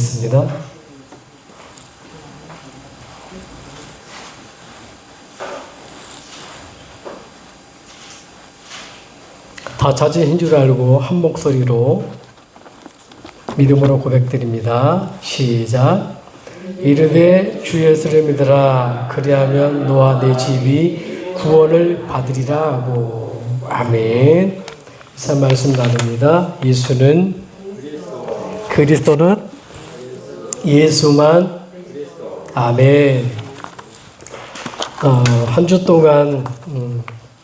기도하겠습니다. 다 자제인 줄 알고 한 목소리로 믿음으로 고백드립니다. 시작. 이르되 주 예수를 믿으라. 그리하면 너와 내 집이 구원을 받으리라 하고. 아멘. 자, 말씀 나눕니다. 예수는 그리스도는 예수만. 아멘. 한 주 동안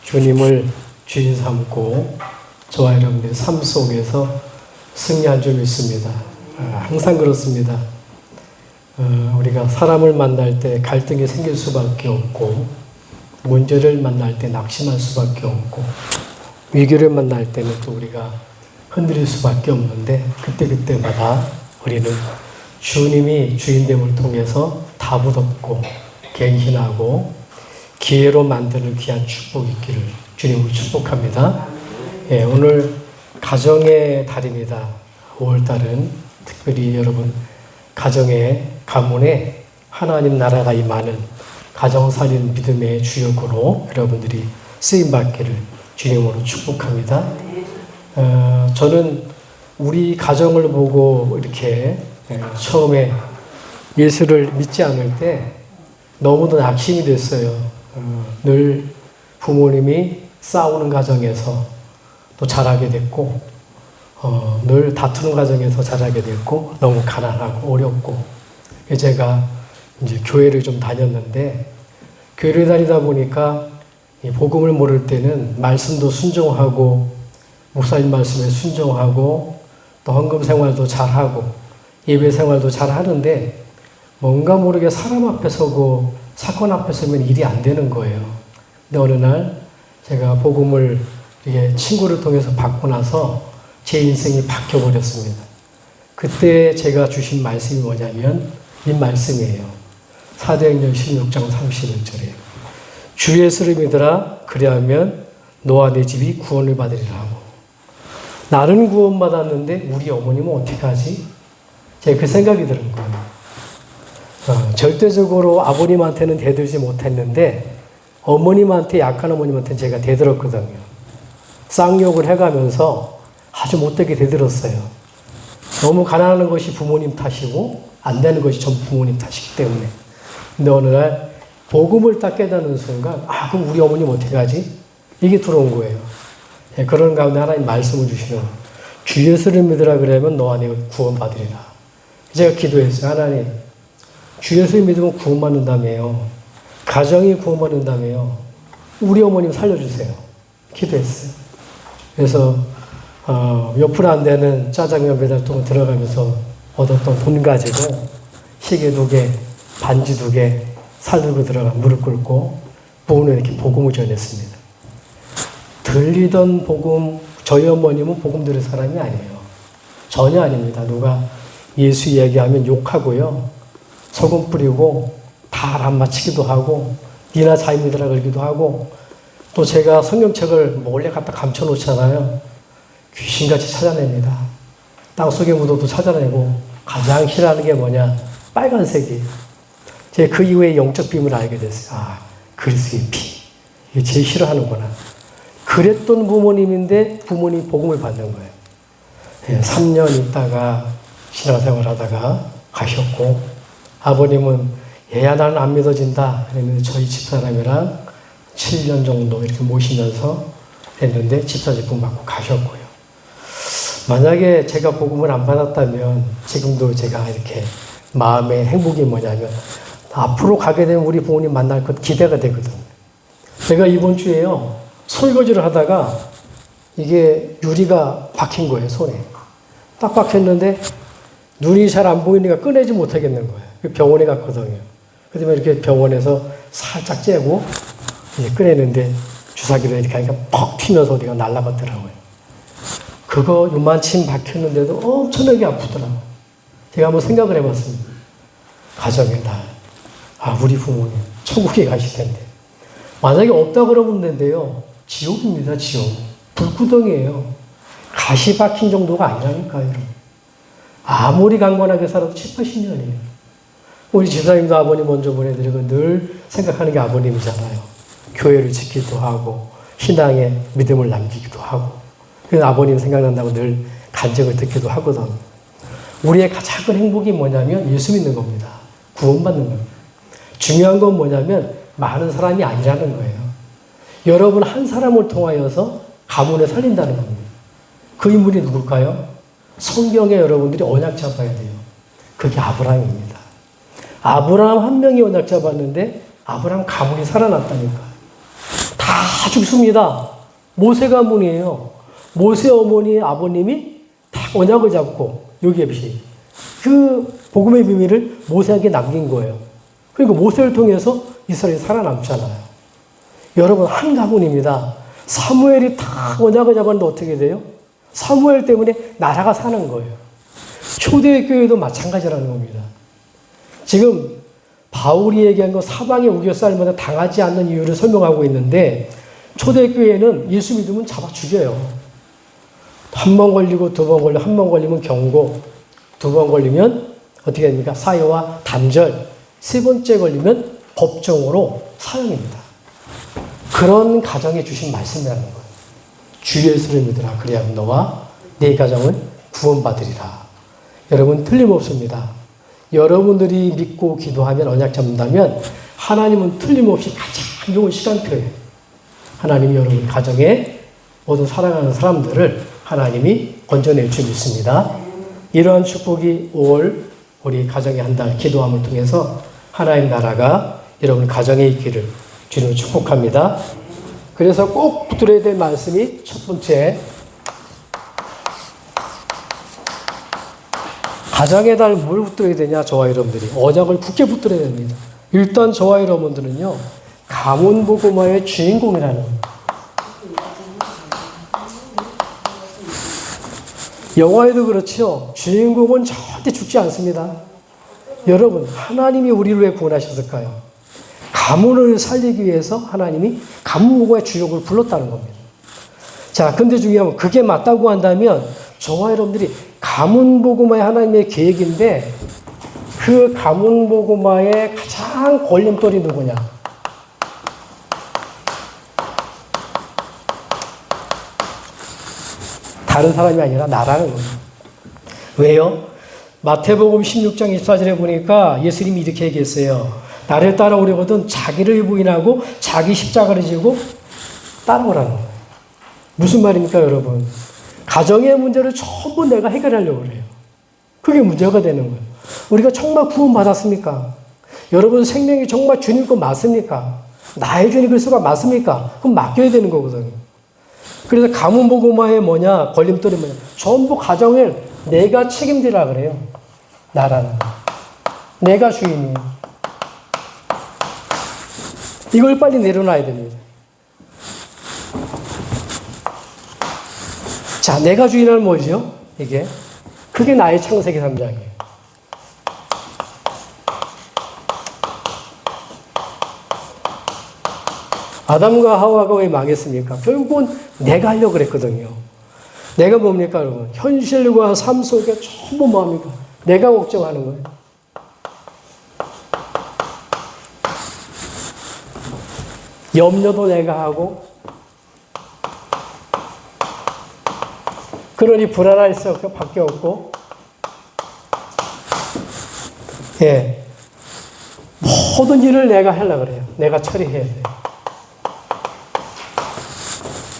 주님을 주인 삼고 저와 여러분들의 삶 속에서 승리한 줄 믿습니다. 항상 그렇습니다. 우리가 사람을 만날 때 갈등이 생길 수밖에 없고, 문제를 만날 때 낙심할 수밖에 없고, 위기를 만날 때는 또 우리가 흔들릴 수밖에 없는데, 그때마다 우리는 주님이 주인됨을 통해서 다붙었고 갱신하고 기회로 만드는 귀한 축복이 있기를 주님으로 축복합니다. 예, 오늘 가정의 달입니다. 5월달은 특별히 여러분 가정의 가문에 하나님 나라가 임하는 가정살인 믿음의 주역으로 여러분들이 쓰임받기를 주님으로 축복합니다. 저는 우리 가정을 보고 이렇게 처음에 예수를 믿지 않을 때 너무도 낙심이 됐어요. 늘 부모님이 싸우는 가정에서 또 자라게 됐고, 늘 다투는 가정에서 자라게 됐고, 너무 가난하고 어렵고, 제가 이제 교회를 좀 다녔는데, 교회를 다니다 보니까 이 복음을 모를 때는 말씀도 순종하고, 목사님 말씀에 순종하고, 또 헌금 생활도 잘하고, 예배 생활도 잘하는데, 뭔가 모르게 사람 앞에 서고, 사건 앞에 서면 일이 안 되는 거예요. 근데 어느 날 제가 복음을 친구를 통해서 받고 나서 제 인생이 바뀌어버렸습니다. 그때 제가 주신 말씀이 뭐냐면 이 말씀이에요. 사도행전 16장 31절에 주 예수를 믿으라. 그리하면 너와 내 집이 구원을 받으리라 하고. 나는 구원받았는데 우리 어머님은 어떻게 하지? 제가 그 생각이 드는 거예요. 절대적으로 아버님한테는 대들지 못했는데 어머님한테, 약한 어머님한테는 제가 대들었거든요. 쌍욕을 해가면서 아주 못되게 대들었어요. 너무 가난한 것이 부모님 탓이고 안 되는 것이 전부 부모님 탓이기 때문에. 근데 어느 날 복음을 딱 깨닫는 순간 그럼 우리 어머님 어떻게 하지? 이게 들어온 거예요. 그런 가운데 하나님 말씀을 주시는 주 예수를 믿으라. 그러면 너와 내가 구원받으리라. 제가 기도했어요. 하나님, 주 예수를 믿으면 구원받는다며요. 가정이 구원받는다며요. 우리 어머님 살려주세요. 기도했어요. 그래서 몇 푼 안 되는 짜장면 배달통 들어가면서 얻었던 돈 가지고 시계 2개, 반지 2개 사들고 들어가 무릎 꿇고 부모님 이렇게 복음을 전했습니다. 들리던 복음, 저희 어머님은 복음 들을 사람이 아니에요. 전혀 아닙니다. 누가 예수 이야기하면 욕하고요. 소금 뿌리고 다 안 맞히기도 하고 니나 잘 믿으라 그러기도 하고, 또 제가 성경책을 몰래 갖다 감춰놓잖아요. 귀신같이 찾아냅니다. 땅속에 묻어도 찾아내고 가장 싫어하는 게 뭐냐? 빨간색이에요. 제가 그 이후에 영적 비밀을 알게 됐어요. 그리스도의 피. 이게 제일 싫어하는구나. 그랬던 부모님인데 부모님 복음을 받는 거예요. 3년 있다가 신앙생활 하다가 가셨고, 아버님은 얘야 나는 안 믿어진다 그랬는데 저희 집사람이랑 7년 정도 이렇게 모시면서 했는데 집사직분 받고 가셨고요. 만약에 제가 복음을 안 받았다면 지금도 제가 이렇게 마음의 행복이 뭐냐면 앞으로 가게 되면 우리 부모님 만날 것 기대가 되거든요. 제가 이번 주에요, 설거지를 하다가 이게 유리가 박힌 거예요, 손에. 딱 박혔는데 눈이 잘 안 보이니까 꺼내지 못하겠는 거예요. 병원에 갔거든요. 그러면 이렇게 병원에서 살짝 째고 이제 꺼내는데 주사기로 이렇게 하니까 퍽 튀면서 어디가 날아갔더라고요. 그거 요만침 박혔는데도 엄청나게 아프더라고요. 제가 한번 생각을 해봤습니다. 가정의 날. 우리 부모님 천국에 가실 텐데. 만약에 없다 그러면 되는데요. 지옥입니다, 지옥. 불구덩이에요. 가시 박힌 정도가 아니라니까요. 아무리 강건하게 살아도 7, 80년이에요. 우리 집사님도 아버님 먼저 보내드리고 늘 생각하는 게 아버님이잖아요. 교회를 지키기도 하고 신앙의 믿음을 남기기도 하고 그래서 아버님 생각난다고 늘 간증을 듣기도 하거든. 우리의 가장 큰 행복이 뭐냐면 예수 믿는 겁니다. 구원받는 겁니다. 중요한 건 뭐냐면 많은 사람이 아니라는 거예요. 여러분 한 사람을 통하여서 가문을 살린다는 겁니다. 그 인물이 누굴까요? 성경에 여러분들이 언약 잡아야 돼요. 그게 아브라함입니다. 아브라함 한 명이 언약 잡았는데 아브라함 가문이 살아났다니까. 다 죽습니다. 모세 가문이에요. 모세 어머니의 아버님이 다 언약을 잡고 요셉이 그 복음의 비밀을 모세에게 남긴 거예요. 그러니까 모세를 통해서 이스라엘이 살아남잖아요. 여러분 한 가문입니다. 사무엘이 다 언약을 잡았는데 어떻게 돼요? 사무엘 때문에 나라가 사는 거예요. 초대교회도 마찬가지라는 겁니다. 지금 바울이 얘기한 거 사방에 우겨싸일마다 당하지 않는 이유를 설명하고 있는데 초대교회는 예수 믿으면 잡아 죽여요. 한 번 걸리고 두 번 걸리고 한 번 걸리면 경고, 두 번 걸리면 어떻게 됩니까? 사형과 단절, 세 번째 걸리면 법정으로 사형입니다. 그런 가정에 주신 말씀이라는 거예요. 주 예수를 믿으라. 그리하면 너와 네 가정은 구원받으리라. 여러분 틀림없습니다. 여러분들이 믿고 기도하면 언약 잡는다면 하나님은 틀림없이 가장 좋은 시간표예요. 하나님이 여러분 가정에 모든 사랑하는 사람들을 하나님이 건져낼 줄 믿습니다. 이러한 축복이 5월 우리 가정의 한 달 기도함을 통해서 하나님 나라가 여러분 가정에 있기를 주님을 축복합니다. 그래서 꼭 붙들어야 될 말씀이 첫 번째, 가정의 달 뭘 붙들어야 되냐, 저와 여러분들이. 언약을 굳게 붙들어야 됩니다. 일단 저와 여러분들은요, 가문복음화의 주인공이라는 거예요. 영화에도 그렇죠. 주인공은 절대 죽지 않습니다. 여러분, 하나님이 우리를 왜 구원하셨을까요? 가문을 살리기 위해서 하나님이 가문복음화의 주역을 불렀다는 겁니다. 자, 근데 중요한 건 그게 맞다고 한다면 저와 여러분들이 가문복음화의 하나님의 계획인데 그 가문복음화의 가장 걸림돌이 누구냐? 다른 사람이 아니라 나라는 거예요. 왜요? 마태복음 16장 24절에 보니까 예수님이 이렇게 얘기했어요. 나를 따라오려거든 자기를 부인하고 자기 십자가를 지고 따라오라는 거예요. 무슨 말입니까, 여러분? 가정의 문제를 전부 내가 해결하려고 그래요. 그게 문제가 되는 거예요. 우리가 정말 구원받았습니까? 여러분 생명이 정말 주님 거 맞습니까? 나의 주님 그리스도가 맞습니까? 그럼 맡겨야 되는 거거든요. 그래서 가문복음화의 뭐냐, 걸림돌이 뭐냐, 전부 가정을 내가 책임지라 그래요. 나라는. 내가 주인이에요. 이걸 빨리 내려놔야 됩니다. 자, 내가 주인은 뭐죠? 이게. 그게 나의 창세기 3장이에요. 아담과 하와가 왜 망했습니까? 결국은 내가 하려고 그랬거든요. 내가 뭡니까, 여러분? 현실과 삶 속에 전부 뭐합니까? 내가 걱정하는 거예요. 염려도 내가 하고, 그러니 불안할 수밖에 없고, 예. 모든 일을 내가 하려고 그래요. 내가 처리해야 돼요.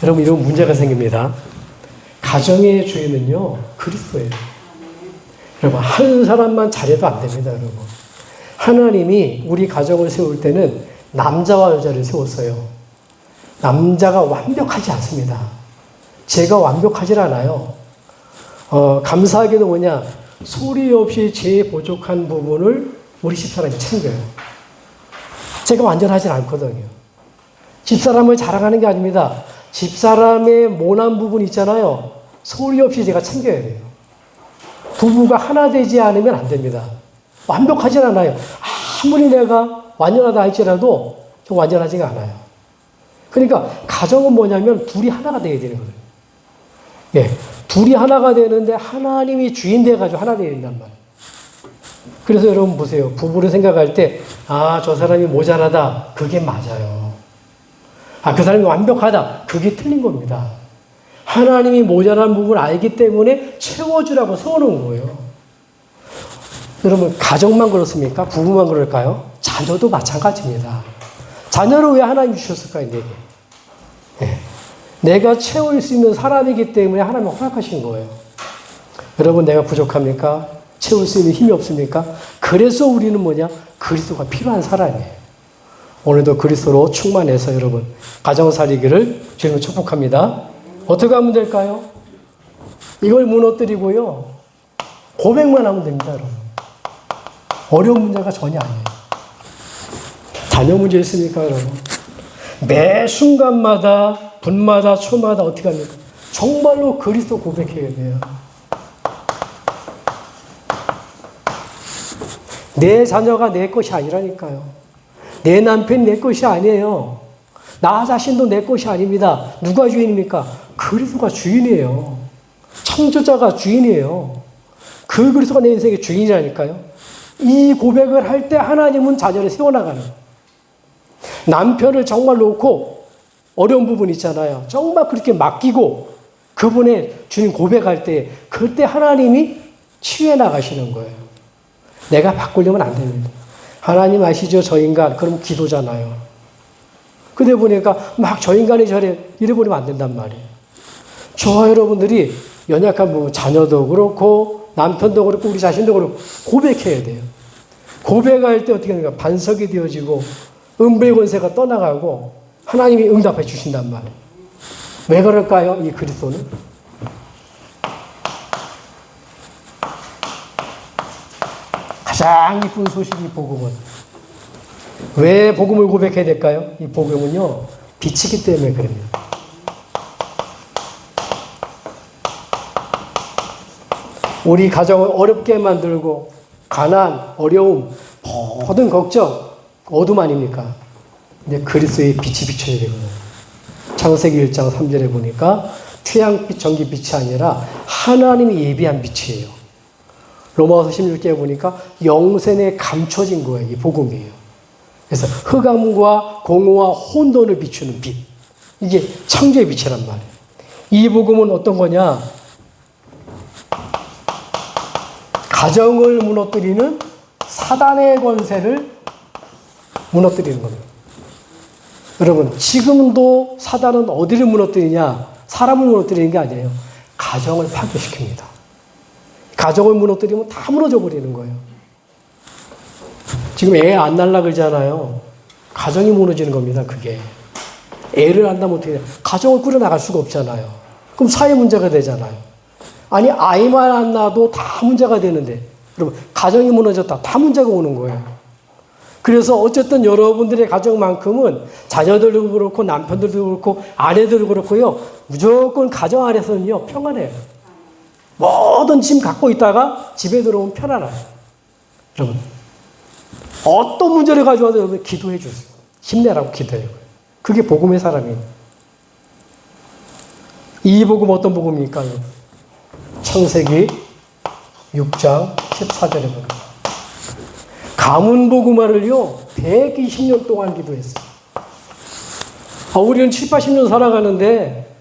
여러분, 이런 문제가 생깁니다. 가정의 주인은요, 그리스도예요. 여러분, 한 사람만 잘해도 안 됩니다, 여러분. 하나님이 우리 가정을 세울 때는 남자와 여자를 세웠어요. 남자가 완벽하지 않습니다. 제가 완벽하지 않아요. 감사하게도 뭐냐, 소리 없이 제 부족한 부분을 우리 집사람이 챙겨요. 제가 완전하진 않거든요. 집사람을 자랑하는 게 아닙니다. 집사람의 모난 부분 있잖아요. 소리 없이 제가 챙겨야 돼요. 부부가 하나 되지 않으면 안 됩니다. 완벽하진 않아요. 아무리 내가 완전하다 할지라도 좀 완전하지가 않아요. 그러니까 가정은 뭐냐면 둘이 하나가 되어야 되는 거예요. 예, 둘이 하나가 되는데 하나님이 주인 돼가지고 하나 되야 된단 말이에요. 그래서 여러분 보세요. 부부를 생각할 때, 아, 저 사람이 모자라다. 그게 맞아요. 아, 그 사람이 완벽하다. 그게 틀린 겁니다. 하나님이 모자란 부분을 알기 때문에 채워주라고 세워놓은 거예요. 여러분, 가정만 그렇습니까? 부부만 그럴까요? 자녀도 마찬가지입니다. 자녀를 왜 하나님이 주셨을까요, 내게? 네. 내가 채울 수 있는 사람이기 때문에 하나님이 허락하신 거예요. 여러분, 내가 부족합니까? 채울 수 있는 힘이 없습니까? 그래서 우리는 뭐냐? 그리스도가 필요한 사람이에요. 오늘도 그리스도로 충만해서 여러분, 가정 살리기를 주님을 축복합니다. 어떻게 하면 될까요? 이걸 무너뜨리고요. 고백만 하면 됩니다, 여러분. 어려운 문제가 전혀 아니에요. 자녀 문제 있습니까, 여러분? 매 순간마다, 분마다, 초마다 어떻게 합니까? 정말로 그리스도 고백해야 돼요. 내 자녀가 내 것이 아니라니까요. 내 남편이 내 것이 아니에요. 나 자신도 내 것이 아닙니다. 누가 주인입니까? 그리스도가 주인이에요. 창조자가 주인이에요. 그 그리스도가 내 인생의 주인이라니까요. 이 고백을 할 때 하나님은 자녀를 세워나가는 거예요. 남편을 정말 놓고 어려운 부분 있잖아요. 정말 그렇게 맡기고 그분의 주님 고백할 때 그때 하나님이 치유해 나가시는 거예요. 내가 바꾸려면 안 됩니다. 하나님 아시죠? 저 인간. 그럼 기도잖아요. 근데 보니까 막 저 인간이 저래 이래버리면 안 된단 말이에요. 저와 여러분들이 연약한 부분, 자녀도 그렇고 남편도 그렇고 우리 자신도 그렇고 고백해야 돼요. 고백할 때 어떻게 하는가? 반석이 되어지고 음부의 권세가 떠나가고 하나님이 응답해 주신단 말이에요. 왜 그럴까요? 이 그리스도는? 가장 이쁜 소식이 복음은. 왜 복음을 고백해야 될까요? 이 복음은요, 빛이기 때문에 그럽니다. 우리 가정을 어렵게 만들고, 가난, 어려움, 모든 걱정, 어둠 아닙니까? 근데 그리스도의 빛이 비춰야 되거든요. 창세기 1장 3절에 보니까 태양빛, 전기빛이 아니라 하나님이 예비한 빛이에요. 로마서 16장에 보니까 영생에 감춰진 거예요. 이 복음이에요. 그래서 흑암과 공허와 혼돈을 비추는 빛. 이게 창조의 빛이란 말이에요. 이 복음은 어떤 거냐? 가정을 무너뜨리는 사단의 권세를 무너뜨리는 겁니다. 여러분, 지금도 사단은 어디를 무너뜨리냐? 사람을 무너뜨리는 게 아니에요. 가정을 파괴시킵니다. 가정을 무너뜨리면 다 무너져 버리는 거예요. 지금 애 안 낳으려 그러잖아요. 가정이 무너지는 겁니다, 그게. 애를 안 낳으면 어떻게 돼요? 가정을 꾸려나갈 수가 없잖아요. 그럼 사회 문제가 되잖아요. 아니, 아이만 안 낳아도 다 문제가 되는데, 여러분, 가정이 무너졌다. 다 문제가 오는 거예요. 그래서 어쨌든 여러분들의 가정만큼은 자녀들도 그렇고 남편들도 그렇고 아내들도 그렇고요. 무조건 가정 안에서는요, 평안해요. 모든 짐 갖고 있다가 집에 들어오면 편안해요. 여러분, 어떤 문제를 가져와도 여러분 기도해 주세요. 힘내라고 기도해요. 그게 복음의 사람이에요. 이 복음 어떤 복음입니까? 창세기 6장 14절에 보니까 가문 복음화를요 120년 동안 기도했어요. 우리는 7, 80년 살아가는데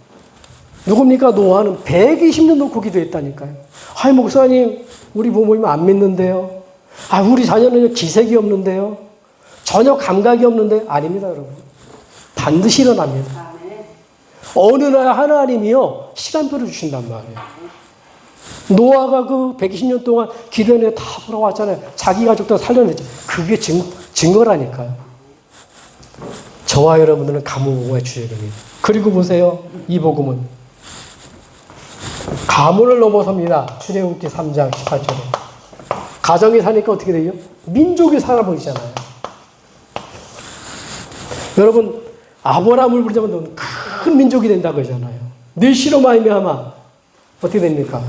누굽니까? 노아는 120년 놓고 기도했다니까요. 아이 목사님, 우리 부모님 안 믿는데요. 우리 자녀는 기색이 없는데요. 전혀 감각이 없는데 아닙니다, 여러분. 반드시 일어납니다. 어느 날 하나님이요 시간표를 주신단 말이에요. 노아가 그 120년 동안 기도에 다 돌아왔잖아요. 자기 가족도 살려냈죠. 그게 증거라니까요. 저와 여러분들은 가문 복음의 주역입니다. 그리고 보세요. 이 복음은 가문을 넘어섭니다. 출애굽기 3장 18절에. 가정이 사니까 어떻게 돼요? 민족이 살아버리잖아요. 여러분, 아브라함을 부르자면 큰 민족이 된다고 하잖아요. 늘시로 말미암아 어떻게 됩니까?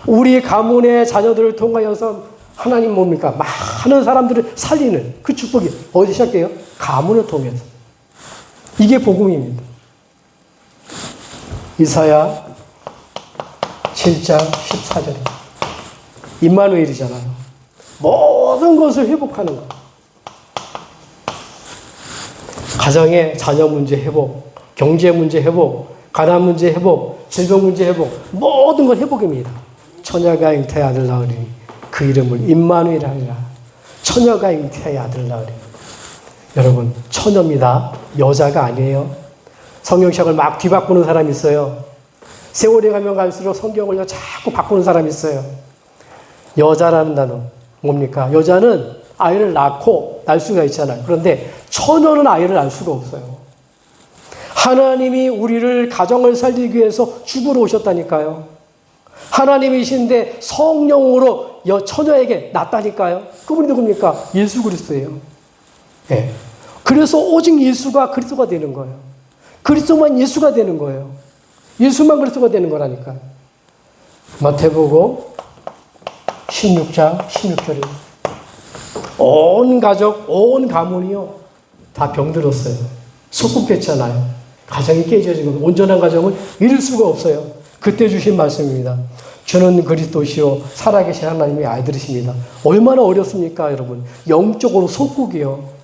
우리 가문의 자녀들을 통하여서 하나님 뭡니까? 많은 사람들을 살리는 그 축복이 어디 시작해요? 가문을 통해서. 이게 복음입니다. 이사야 7장 14절입니다. 임마누엘이잖아요. 모든 것을 회복하는 것. 가정의 자녀 문제 회복, 경제 문제 회복, 가난 문제 회복, 질병 문제 회복, 모든 건 회복입니다. 처녀가 잉태의 아들 낳으리니 그 이름을 임마누엘 하리라. 처녀가 잉태의 아들 낳으리니. 여러분, 처녀입니다. 여자가 아니에요. 성경책을 막 뒤바꾸는 사람이 있어요. 세월이 가면 갈수록 성경을 자꾸 바꾸는 사람이 있어요. 여자라는 단어 뭡니까? 여자는 아이를 낳고 날 수가 있잖아요. 그런데 처녀는 아이를 낳을 수가 없어요. 하나님이 우리를 가정을 살리기 위해서 죽으러 오셨다니까요. 하나님이신데 성령으로 처녀에게 낳았다니까요. 그분이 누굽니까? 예수 그리스도예요. 네. 그래서 오직 예수가 그리스도가 되는 거예요. 그리스도만 예수가 되는 거예요. 예수만 그리스도가 되는 거라니까요. 마태복음 16장 16절에 온 가족, 온 가문이요 다 병들었어요. 소꿉했잖아요. 가정이 깨져지고 온전한 가정을 이룰 수가 없어요. 그때 주신 말씀입니다. 주는 그리스도시요 살아계신 하나님의 아이들이십니다. 얼마나 어렵습니까, 여러분? 영적으로 속국이요.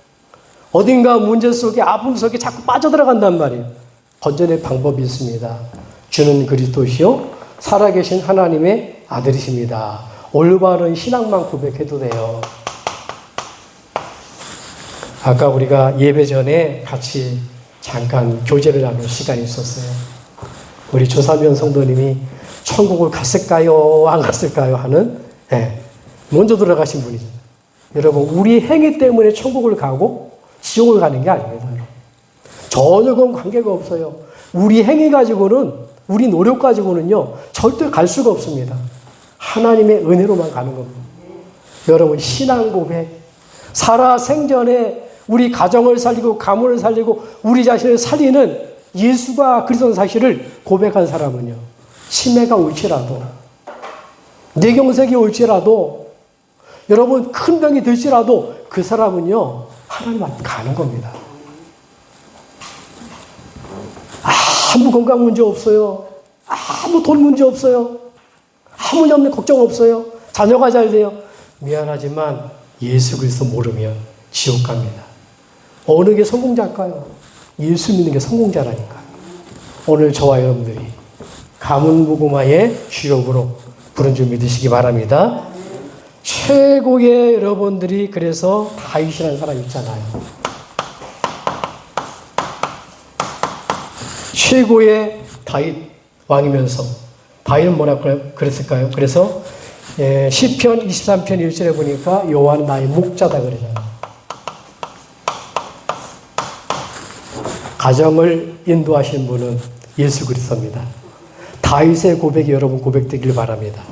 어딘가 문제 속에 아픔 속에 자꾸 빠져들어간단 말이에요. 건전의 방법이 있습니다. 주는 그리스도시요 살아계신 하나님의 아들이십니다. 올바른 신앙만 고백해도 돼요. 아까 우리가 예배 전에 같이 잠깐 교제를 나눌 시간이 있었어요. 우리 조사면 성도님이 천국을 갔을까요? 안 갔을까요? 하는 먼저 들어가신 분이죠. 여러분, 우리 행위 때문에 천국을 가고 지옥을 가는 게 아닙니다. 전혀 그건 관계가 없어요. 우리 행위 가지고는, 우리 노력 가지고는요, 절대 갈 수가 없습니다. 하나님의 은혜로만 가는 겁니다. 여러분, 신앙 고백, 살아 생전에 우리 가정을 살리고 가문을 살리고 우리 자신을 살리는 예수가 그리스도의 사실을 고백한 사람은요, 치매가 올지라도, 뇌경색이 올지라도, 여러분 큰 병이 들지라도 그 사람은요 하나님 앞에 가는 겁니다. 아무 건강 문제 없어요. 아무 돈 문제 없어요. 아무 없는 걱정 없어요. 자녀가 잘 돼요. 미안하지만 예수 그리스도 모르면 지옥 갑니다. 어느 게 성공자일까요? 예수 믿는 게 성공자라니까요. 오늘 저와 여러분들이 가문무고마의 주역으로 부른 줄 믿으시기 바랍니다. 최고의 여러분들이 그래서 다윗이라는 사람이 있잖아요. 최고의 다윗 왕이면서 다윗은 뭐라고 그랬을까요? 그래서 시편 23편 1절에 보니까 여호와는 나의 목자다 그러잖아요. 가정을 인도하신 분은 예수 그리스도입니다. 다윗의 고백이 여러분 고백되길 바랍니다.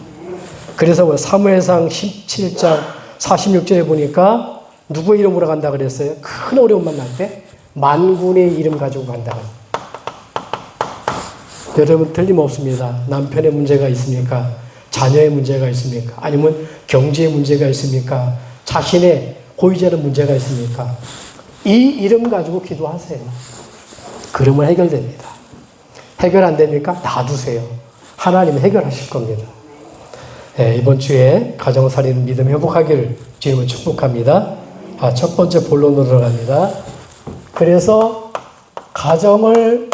그래서 사무엘상 17장 46절에 보니까 누구의 이름으로 간다 그랬어요? 큰 어려움 만날 때 만군의 이름 가지고 간다. 여러분 틀림없습니다. 남편의 문제가 있습니까? 자녀의 문제가 있습니까? 아니면 경제의 문제가 있습니까? 자신의 고유자의 문제가 있습니까? 이 이름 가지고 기도하세요. 그러면 해결됩니다. 해결 안 됩니까? 놔두세요. 하나님이 해결하실 겁니다. 이번 주에 가정 살리는 믿음 회복하기를 주님을 축복합니다. 첫 번째 본론으로 들어갑니다. 그래서 가정을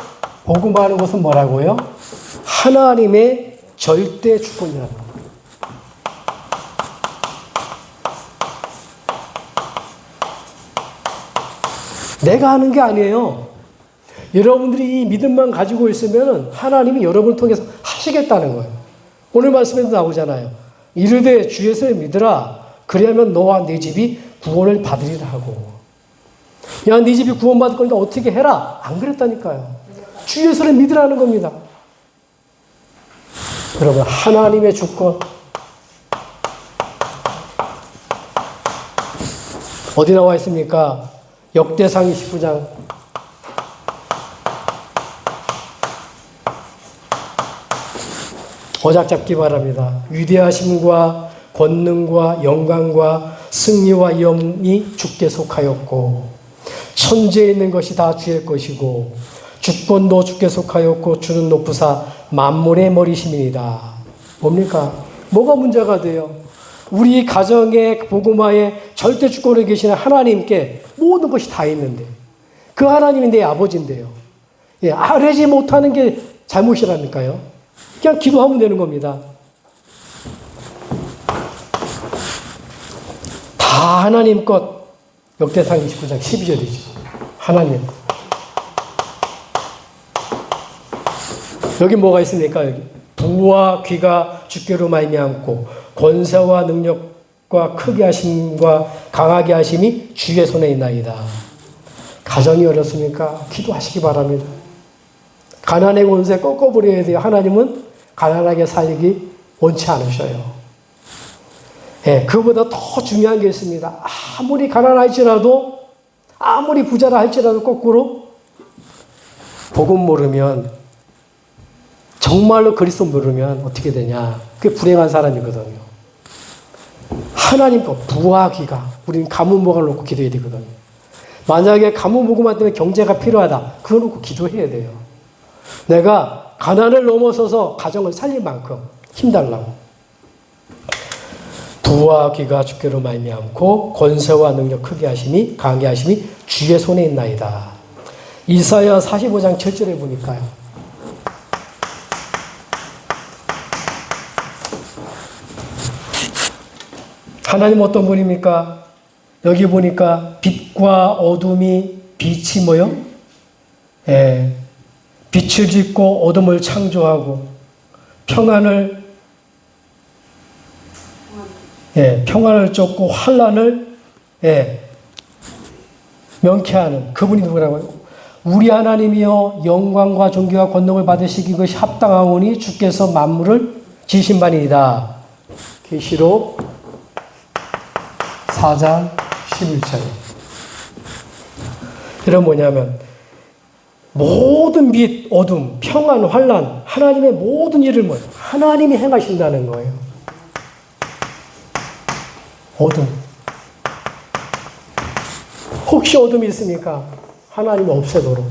복음하는 것은 뭐라고요? 하나님의 절대 주권이라는 겁니다. 내가 하는 게 아니에요. 여러분들이 이 믿음만 가지고 있으면 하나님이 여러분을 통해서 하시겠다는 거예요. 오늘 말씀에도 나오잖아요. 이르되 주 예수를 믿으라. 그리하면 너와 네 집이 구원을 받으리라 하고. 야, 네 집이 구원받을 거니까 어떻게 해라. 안 그랬다니까요. 주 예수를 믿으라는 겁니다. 여러분, 하나님의 주권. 어디 나와 있습니까? 역대상 29장. 어작 잡기 바랍니다. 위대하심과 권능과 영광과 승리와 영이 주께 속하였고 천지에 있는 것이 다 주의 것이고 주권도 주께 속하였고 주는 높으사 만물의 머리심이니이다. 뭡니까? 뭐가 문제가 돼요? 우리 가정의 복음화에 절대 주권에 계시는 하나님께 모든 것이 다 있는데 그 하나님이 내 아버지인데요. 예, 알지 못하는 게 잘못이라니까요. 그냥 기도하면 되는 겁니다. 다 하나님 것. 역대상 29장 12절이죠. 하나님 것. 여기 뭐가 있습니까? 여기 부와 귀가 주께로 말미암고 권세와 능력과 크게 하심과 강하게 하심이 주의 손에 있나이다. 가정이 어렵습니까? 기도하시기 바랍니다. 가난의 권세 꺾어버려야 돼요. 하나님은 가난하게 살기 원치 않으셔요. 예, 그보다 더 중요한 게 있습니다. 아무리 가난할지라도, 아무리 부자라 할지라도 거꾸로 복음 모르면, 정말로 그리스도 모르면 어떻게 되냐. 그게 불행한 사람이거든요. 하나님 것, 부와 귀가, 우리는 가문복을 놓고 기도해야 되거든요. 만약에 가문복음만 때문에 경제가 필요하다. 그거 놓고 기도해야 돼요. 내가 가난을 넘어서서 가정을 살릴 만큼 힘달라고. 부와 귀가 주께로 말미암고 권세와 능력 크게 하심이 강하게 하심이 주의 손에 있나이다. 이사야 45장 7절에 보니까요. 하나님 어떤 분입니까? 여기 보니까 빛과 어둠이 빛이 뭐요? 예, 빛을 짓고 어둠을 창조하고 평안을 쫓고 환난을 명쾌하는 그분이 누구라고요? 우리 하나님이여 영광과 존귀와 권능을 받으시기 그것이 합당하오니 주께서 만물을 지으신 바니이다. 계시록 4장 11절. 이런 뭐냐면 모든 빛, 어둠, 평안, 환난, 하나님의 모든 일을 뭐예요? 하나님이 행하신다는 거예요. 어둠. 혹시 어둠이 있습니까? 하나님 없애도록.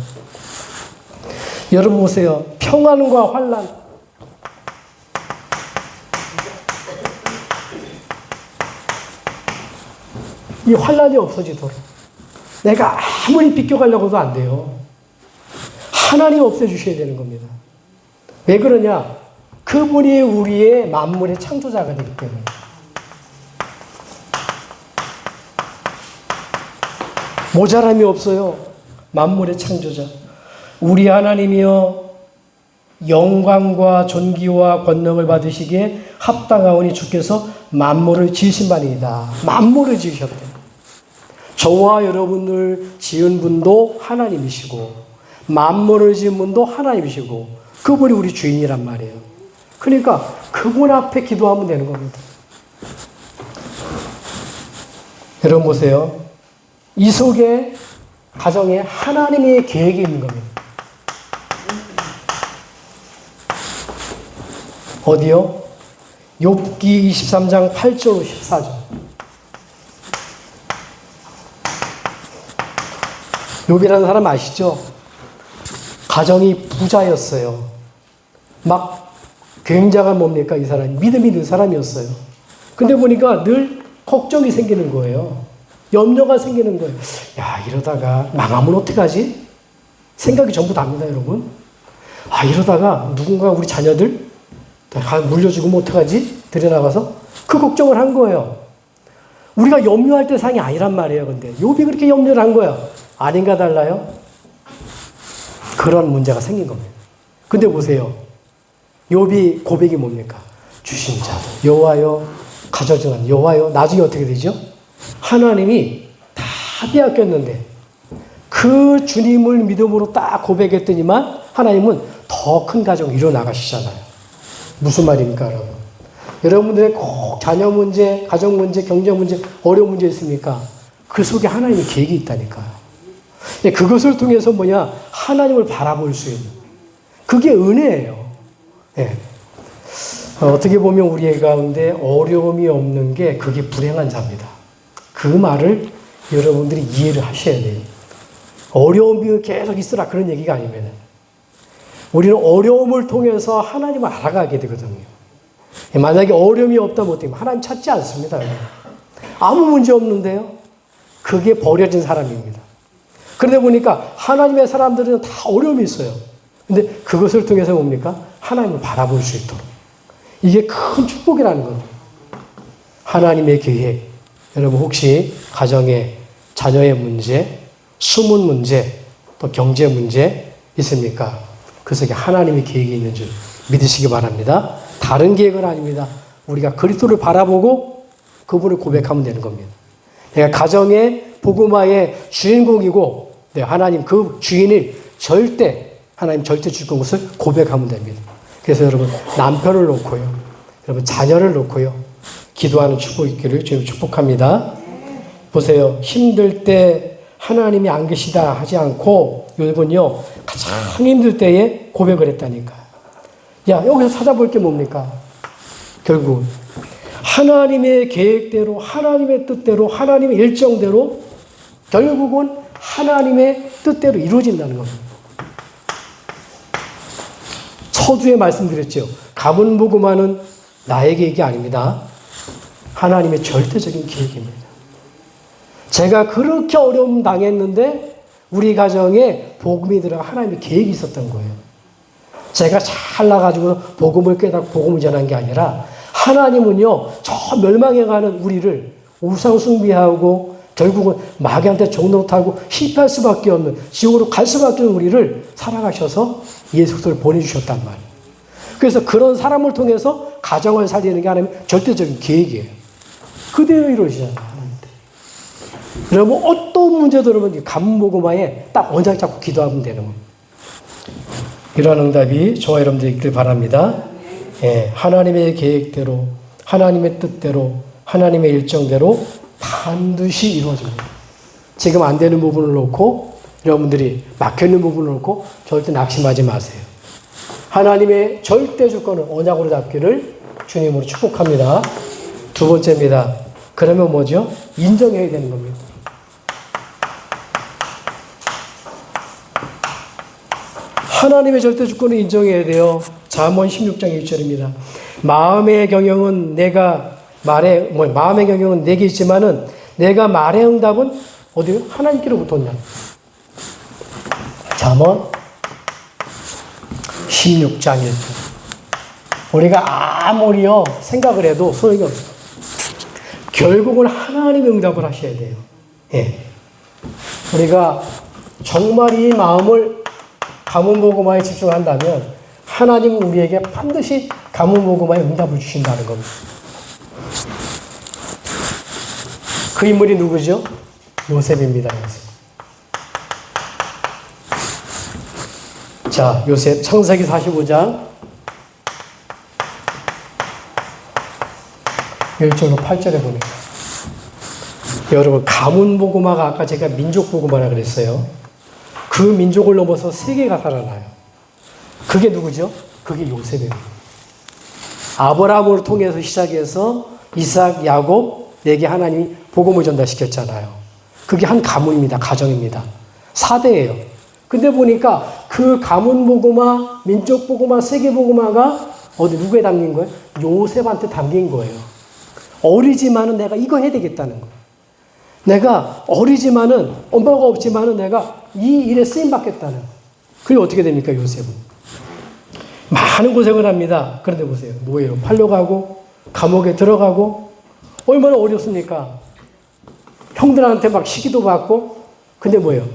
여러분 보세요. 평안과 환난. 이 환난이 없어지도록. 내가 아무리 비껴가려고 해도 안 돼요. 하나님 없애주셔야 되는 겁니다. 왜 그러냐? 그분이 우리의 만물의 창조자가 되기 때문에. 모자람이 없어요. 만물의 창조자. 우리 하나님이여 영광과 존귀와 권능을 받으시기에 합당하오니 주께서 만물을 지으신 바니이다. 만물을 지으셨대. 저와 여러분을 지은 분도 하나님이시고 만물을 지은 분도 하나님이시고 그분이 우리 주인이란 말이에요. 그러니까 그분 앞에 기도하면 되는 겁니다. 여러분 보세요. 이 속에 가정에 하나님의 계획이 있는 겁니다. 어디요? 욥기 23장 8절 14절. 욥이라는 사람 아시죠? 가정이 부자였어요. 막 굉장한 뭡니까? 이 사람이 믿음이 있는 사람이었어요. 근데 보니까 늘 걱정이 생기는 거예요. 염려가 생기는 거예요. 야, 이러다가 망하면 어떡하지? 생각이 전부 답니다, 여러분. 아, 이러다가 누군가 우리 자녀들 물려주고 어떡하지? 들여나가서 그 걱정을 한 거예요. 우리가 염려할 때 상이 아니란 말이에요. 근데 욥이 그렇게 염려를 한 거예요. 아닌가 달라요? 그런 문제가 생긴 겁니다. 근데 보세요. 욥이 고백이 뭡니까? 주신 자 여호와여, 가져주는 여호와여. 나중에 어떻게 되죠? 하나님이 다 빼앗겼는데 그 주님을 믿음으로 딱 고백했더니만 하나님은 더 큰 가정 이뤄나가시잖아요. 무슨 말입니까, 여러분? 여러분들의 꼭 자녀 문제, 가정 문제, 경제 문제, 어려운 문제 있습니까? 그 속에 하나님의 계획이 있다니까요. 그것을 통해서 하나님을 바라볼 수 있는 그게 은혜예요. 예. 어떻게 보면 우리 가운데 어려움이 없는 게 그게 불행한 자입니다. 그 말을 여러분들이 이해를 하셔야 돼요. 어려움이 계속 있으라 그런 얘기가 아니면 우리는 어려움을 통해서 하나님을 알아가게 되거든요. 만약에 어려움이 없다면 어떻게 하나님 찾지 않습니다. 아무 문제 없는데요. 그게 버려진 사람입니다. 그러다 보니까 하나님의 사람들은 다 어려움이 있어요. 근데 그것을 통해서 뭡니까? 하나님을 바라볼 수 있도록. 이게 큰 축복이라는 겁니다. 하나님의 계획. 여러분 혹시 가정에 자녀의 문제, 숨은 문제, 또 경제 문제 있습니까? 그 속에 하나님의 계획이 있는 줄 믿으시기 바랍니다. 다른 계획은 아닙니다. 우리가 그리스도를 바라보고 그분을 고백하면 되는 겁니다. 내가 가정의 복음화의 주인공이고 하나님 그 주인을 하나님 절대 주권 것을 고백하면 됩니다. 그래서 여러분 남편을 놓고요. 여러분 자녀를 놓고요. 기도하는 축복이 있기를 주님 축복합니다. 보세요. 힘들 때 하나님이 안 계시다 하지 않고 욥은요. 가장 힘들 때에 고백을 했다니까. 야 여기서 찾아볼 게 뭡니까? 결국 하나님의 계획대로 하나님의 뜻대로 하나님의 일정대로 결국은 하나님의 뜻대로 이루어진다는 겁니다. 서두에 말씀드렸죠. 가문복음화는 나의 계획이 아닙니다. 하나님의 절대적인 계획입니다. 제가 그렇게 어려움 당했는데 우리 가정에 복음이 들어가 하나님의 계획이 있었던 거예요. 제가 잘나가지고 복음을 깨닫고 복음을 전한 게 아니라 하나님은요. 저 멸망해가는 우리를 우상 숭배하고 결국은 마귀한테 종노릇하고 실패할 수밖에 없는 지옥으로 갈 수밖에 없는 우리를 사랑하셔서 예수 그리스도를 보내주셨단 말이에요. 그래서 그런 사람을 통해서 가정을 살리는 게 하나님의 절대적인 계획이에요. 그대로 이루어지잖아요. 여러분 어떤 문제도 여러분 가문복음화에 딱 원작 잡고 기도하면 되는 겁니다. 이러한 응답이 저와 여러분들 있길 바랍니다. 예, 하나님의 계획대로 하나님의 뜻대로 하나님의 일정대로 반드시 이루어집니다. 지금 안 되는 부분을 놓고 여러분들이 막혀있는 부분을 놓고 절대 낙심하지 마세요. 하나님의 절대 주권을 언약으로 잡기를 주님으로 축복합니다. 두 번째입니다. 그러면 뭐죠? 인정해야 되는 겁니다. 하나님의 절대 주권을 인정해야 돼요. 잠언 16장 1절입니다. 마음의 경영은 내게 있지만은 내가 말의 응답은 어디요? 하나님께로부터 온다. 잠언 16장 1절. 우리가 아무리요 생각을 해도 소용이 없어요. 결국은 하나님의 응답을 하셔야 돼요. 예. 우리가 정말 이 마음을 가문복음화에 집중한다면 하나님은 우리에게 반드시 가문복음화에 응답을 주신다는 겁니다. 그 인물이 누구죠? 요셉입니다. 요셉. 자, 요셉 창세기 45장 1절로 8절에 보니까 여러분 가문복음화가 아까 제가 민족복음화라 그랬어요. 그 민족을 넘어서 세계가 살아나요. 그게 누구죠? 그게 요셉입니다. 아브라함을 통해서 시작해서 이삭, 야곱에게 하나님이 복음을 전달시켰잖아요. 그게 한 가문입니다. 가정입니다. 4대예요. 근데 보니까 그 가문복음화, 민족복음화, 세계복음화가 누구에 담긴 거예요? 요셉한테 담긴 거예요. 어리지만은 내가 이거 해야 되겠다는 거예요. 내가 어리지만은 엄마가 없지만은 내가 이 일에 쓰임 받겠다는 거예요. 그게 어떻게 됩니까? 요셉은 많은 고생을 합니다. 그런데 보세요. 노예로 팔려가고 감옥에 들어가고 얼마나 어렵습니까? 형들한테 막 시기도 받고. 근데 뭐예요?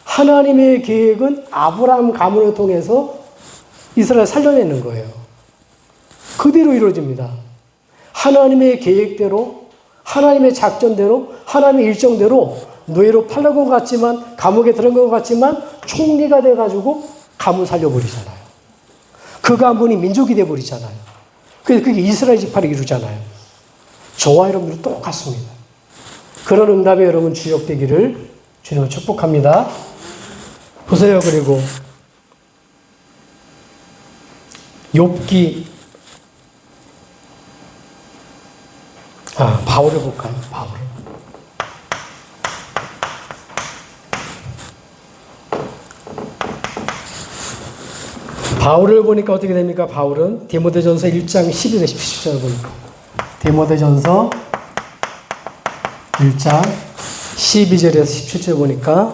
하나님의 계획은 아브라함 가문을 통해서 이스라엘 살려내는 거예요. 그대로 이루어집니다. 하나님의 계획대로 하나님의 작전대로 하나님의 일정대로 노예로 팔려간 것 같지만 감옥에 들어간 것 같지만 총리가 돼가지고 가문 살려버리잖아요. 그 가문이 민족이 돼버리잖아요. 그래서 그게 이스라엘 지파를 이루잖아요. 저와 여러분들은 똑같습니다. 그런 응답에 여러분 주역되기를 주님을 축복합니다. 보세요. 그리고 욥기 바울을 볼까요? 바울을 보니까 어떻게 됩니까? 바울은 디모데전서 1장 12절 17절 보니까 디모데전서 1장 12절에서 17절 보니까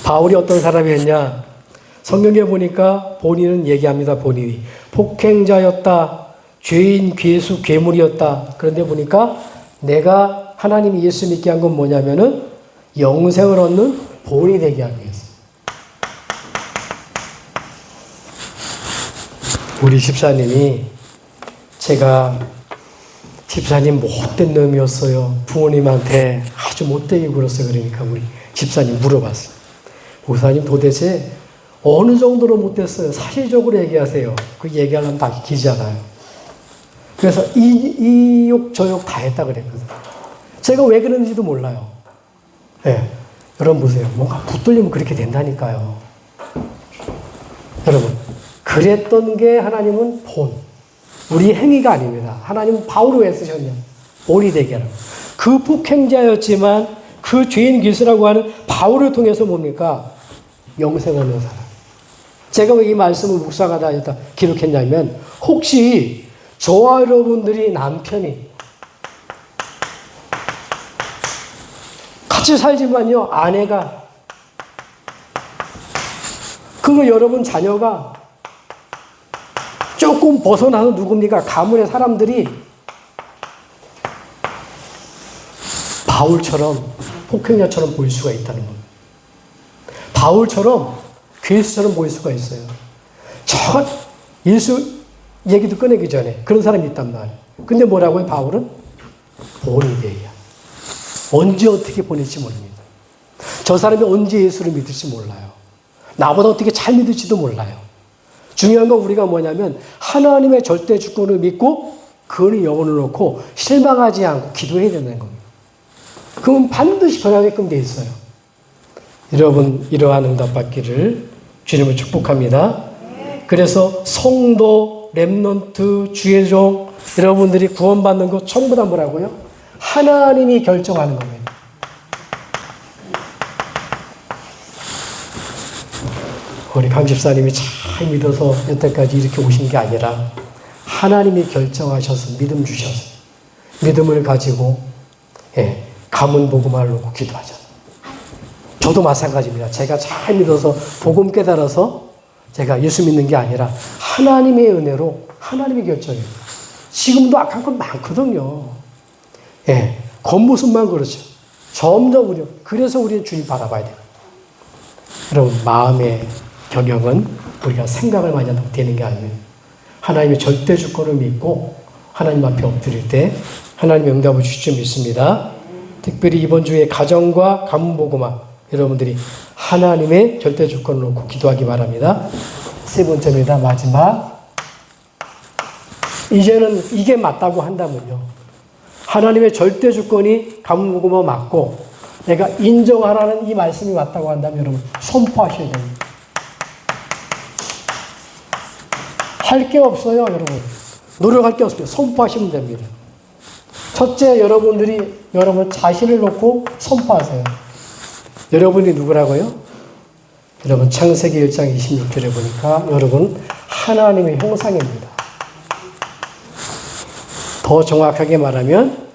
바울이 어떤 사람이었냐? 성경에 보니까 본인은 얘기합니다. 본인이 폭행자였다. 죄인, 괴수, 괴물이었다. 그런데 보니까 내가 하나님이 예수 믿게 한 건 뭐냐면은 영생을 얻는 본이 되게 하기 위해서. 우리 집사님이 제가 집사님 못된 놈이었어요. 부모님한테 아주 못되게 굴었어요. 그러니까 우리 집사님 물어봤어요. 목사님 도대체 어느 정도로 못됐어요? 사실적으로 얘기하세요. 그 얘기하려면 다 기잖아요. 그래서 이 욕 저 욕 다 했다 그랬거든요. 제가 왜 그런지도 몰라요. 네. 여러분 보세요. 뭔가 붙들리면 그렇게 된다니까요. 여러분 그랬던 게 하나님은 본. 우리 행위가 아닙니다. 하나님은 바울을 왜 쓰셨냐? 본이 되게 하라고. 그 폭행자였지만 그 죄인 기수라고 하는 바울을 통해서 뭡니까? 영생 얻는 사람. 제가 왜 이 말씀을 묵상하다 기록했냐면 혹시 저와 여러분들이 남편이 같이 살지만요 아내가 그리고 여러분 자녀가 조금 벗어나서 누굽니까? 가문의 사람들이 바울처럼 폭행자처럼 보일 수가 있다는 겁니다. 바울처럼 괴수처럼 보일 수가 있어요. 저 예수 얘기도 꺼내기 전에 그런 사람이 있단 말이에요. 근데 뭐라고요? 바울은 본이 되야. 언제 어떻게 보낼지 모릅니다. 저 사람이 언제 예수를 믿을지 몰라요. 나보다 어떻게 잘 믿을지도 몰라요. 중요한 건 우리가 뭐냐면 하나님의 절대 주권을 믿고 그의 영혼을 놓고 실망하지 않고 기도해야 된다는 겁니다. 그건 반드시 변하게끔 돼 있어요. 여러분 이러한 응답 받기를 주님을 축복합니다. 그래서 성도, 렘넌트, 주의 종 여러분들이 구원받는 것 전부 다 뭐라고요? 하나님이 결정하는 겁니다. 우리 강 집사님이 잘 믿어서 여태까지 이렇게 오신 게 아니라 하나님이 결정하셔서 믿음 주셔서 믿음을 가지고 가문 복음을 놓고 기도하잖아요. 저도 마찬가지입니다. 제가 잘 믿어서 복음 깨달아서 제가 예수 믿는 게 아니라 하나님의 은혜로 하나님의 결정이에요. 지금도 악한 건 많거든요. 겉모습만 그렇죠. 점점 우려. 그래서 우리는 주님 바라봐야 돼요. 여러분 마음의 경영은 우리가 생각을 많이 한다고 되는 게 아니에요. 하나님의 절대 주권을 믿고 하나님 앞에 엎드릴 때 하나님의 응답을 주실 줄 믿습니다. 특별히 이번 주에 가정과 가문 복음화 여러분들이 하나님의 절대 주권을 놓고 기도하기 바랍니다. 세 번째입니다. 마지막. 이제는 이게 맞다고 한다면요. 하나님의 절대 주권이 가문 복음화 맞고 내가 인정하라는 이 말씀이 맞다고 한다면 여러분 선포하셔야 됩니다. 할 게 없어요, 여러분. 노력할 게 없습니다. 선포하시면 됩니다. 첫째, 여러분 자신을 놓고 선포하세요. 여러분이 누구라고요? 여러분 창세기 1장 26절에 보니까 여러분 하나님의 형상입니다. 더 정확하게 말하면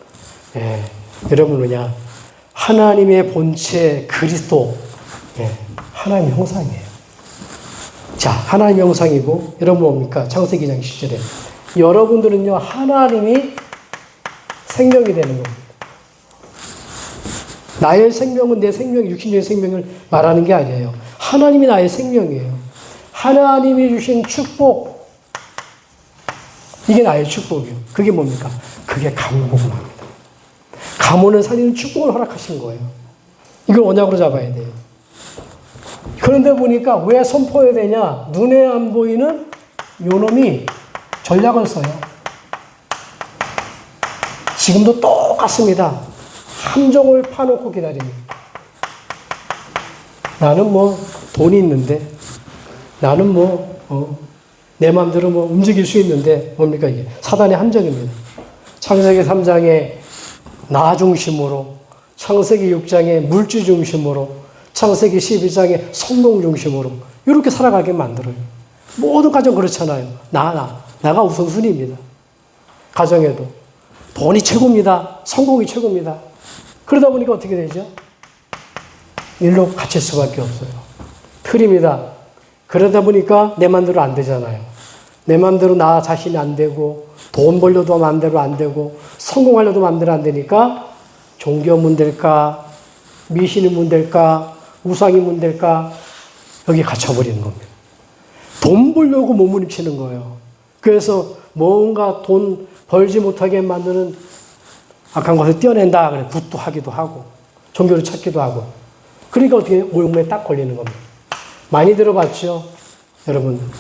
여러분 뭐냐? 하나님의 본체 그리스도 하나님의 형상이에요. 자, 하나님의 형상이고 여러분 뭡니까? 창세기 2장 10절에 여러분들은요 하나님이 생명이 되는 겁니다. 나의 생명은 내 생명, 육신의 생명을 말하는 게 아니에요. 하나님이 나의 생명이에요. 하나님이 주신 축복, 이게 나의 축복이에요. 그게 뭡니까? 그게 가문 복음합니다. 가문을 살리는 축복을 허락하신 거예요. 이걸 언약으로 잡아야 돼요. 그런데 보니까 왜 선포해야 되냐? 눈에 안 보이는 요놈이 전략을 써요. 지금도 똑같습니다. 함정을 파놓고 기다립니다. 나는 뭐 돈이 있는데, 나는 내 마음대로 움직일 수 있는데, 뭡니까 이게? 사단의 함정입니다. 창세기 3장에 나 중심으로, 창세기 6장에 물질 중심으로, 창세기 12장에 성공 중심으로 이렇게 살아가게 만들어요. 모든 가정 그렇잖아요. 나가 우선순위입니다. 가정에도 돈이 최고입니다. 성공이 최고입니다. 그러다 보니까 어떻게 되죠? 일로 갇힐 수밖에 없어요. 틀입니다. 그러다 보니까 내 맘대로 안 되잖아요. 내 맘대로 나 자신이 안 되고 돈 벌려도 맘대로 안 되고 성공하려도 맘대로 안 되니까 종교 문제일까? 미신의 문제일까? 우상의 문제일까? 여기 갇혀버리는 겁니다. 돈 벌려고 몸부림치는 거예요. 그래서 뭔가 돈 벌지 못하게 만드는 악한 것을 떼어낸다. 그래 굿도 하기도 하고 종교를 찾기도 하고 그러니까 어떻게 오용매에 딱 걸리는 겁니다. 많이 들어봤죠? 여러분